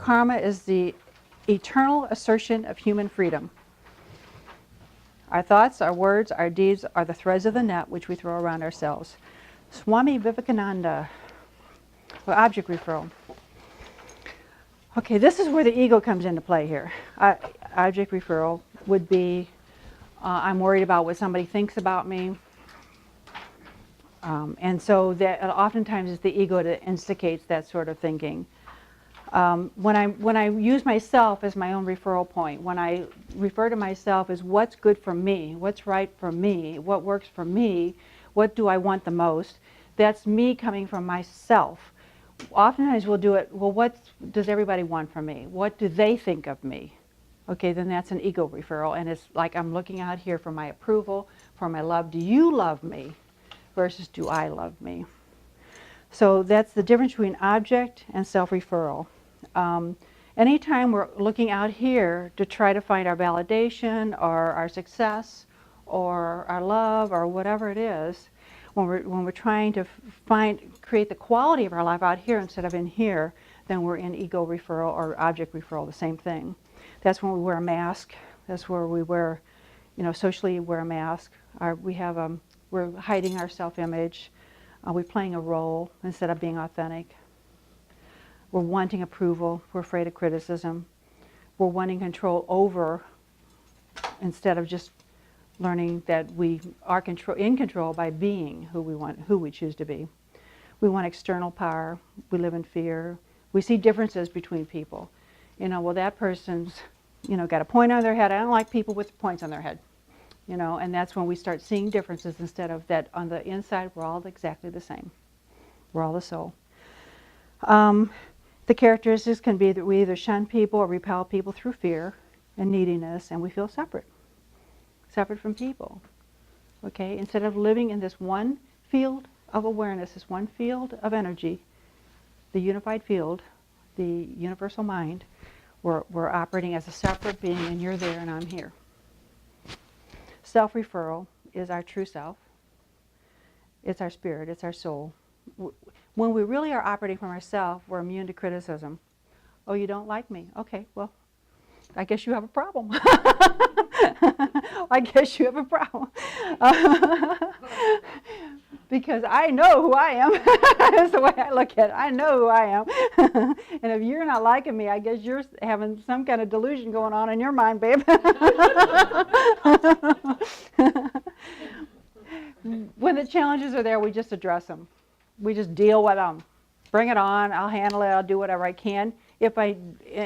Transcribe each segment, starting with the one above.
Karma is the eternal assertion of human freedom. Our thoughts, our words, our deeds are the threads of the net which we throw around ourselves. Swami Vivekananda, or object referral. Okay, this is where the ego comes into play here. Object referral would be, I'm worried about what somebody thinks about me. And so that oftentimes it's the ego that instigates that sort of thinking. When I use myself as my own referral point, when I refer to myself as what's good for me, what's right for me, what works for me, what do I want the most, that's me coming from myself. Oftentimes we'll do it, well, what does everybody want from me? What do they think of me? Okay, then that's an ego referral, and it's like I'm looking out here for my approval, for my love. Do you love me? Versus do I love me? So that's the difference between object and self-referral. Anytime we're looking out here to try to find our validation or our success or our love or whatever it is, when we're trying to create the quality of our life out here instead of in here, then we're in ego referral or object referral, the same thing. That's when we wear a mask. That's where we wear, socially wear a mask. We're hiding our self-image. We're playing a role instead of being authentic. We're wanting approval. We're afraid of criticism. We're wanting control over instead of just learning that we are in control by being who we choose to be. We want external power. We live in fear. We see differences between people. Well, that person's, got a point on their head. I don't like people with points on their head. And that's when we start seeing differences instead of that on the inside, we're all exactly the same. We're all the soul. The characteristics can be that we either shun people or repel people through fear and neediness, and we feel separate from people. Okay, instead of living in this one field of awareness, this one field of energy, the unified field, the universal mind, we're operating as a separate being, and you're there and I'm here. Self-referral is our true self. It's our spirit, it's our soul. When we really are operating from ourselves, we're immune to criticism. Oh, you don't like me? Okay, well, I guess you have a problem. I guess you have a problem. Because I know who I am. That's the way I look at it. I know who I am. And if you're not liking me, I guess you're having some kind of delusion going on in your mind, babe. When the challenges are there, we just address them. We just deal with them. Bring it on. I'll handle it. I'll do whatever I can. If I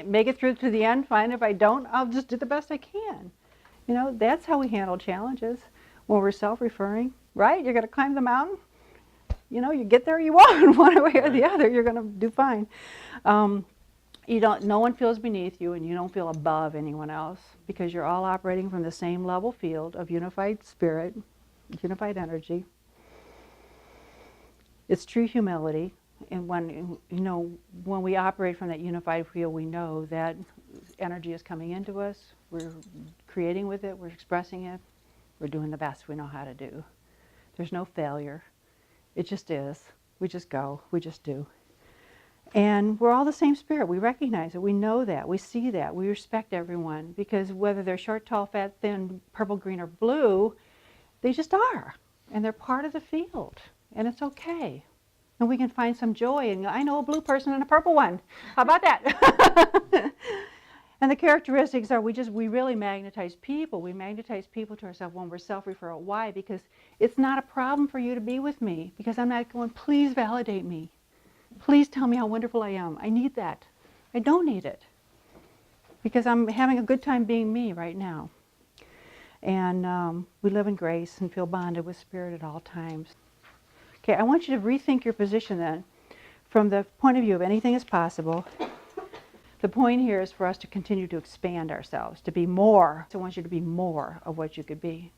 make it through to the end, fine. If I don't, I'll just do the best I can. That's how we handle challenges when we're self-referring, right? You're going to climb the mountain. You get there, you won't. One way or the other, you're going to do fine. No one feels beneath you, and you don't feel above anyone else because you're all operating from the same level field of unified spirit, unified energy. It's true humility, and when we operate from that unified field, we know that energy is coming into us. We're creating with it. We're expressing it. We're doing the best we know how to do. There's no failure. It just is. We just go. We just do. And we're all the same spirit. We recognize it. We know that. We see that. We respect everyone because whether they're short, tall, fat, thin, purple, green, or blue, they just are. And they're part of the field. And it's okay. And we can find some joy in, I know a blue person and a purple one. How about that? And the characteristics are we really magnetize people. We magnetize people to ourselves when we're self-referral. Why? Because it's not a problem for you to be with me. Because I'm not going, please validate me. Please tell me how wonderful I am. I need that. I don't need it. Because I'm having a good time being me right now. And we live in grace and feel bonded with spirit at all times. Okay, I want you to rethink your position then. From the point of view of anything is possible. The point here is for us to continue to expand ourselves, to be more. So I want you to be more of what you could be.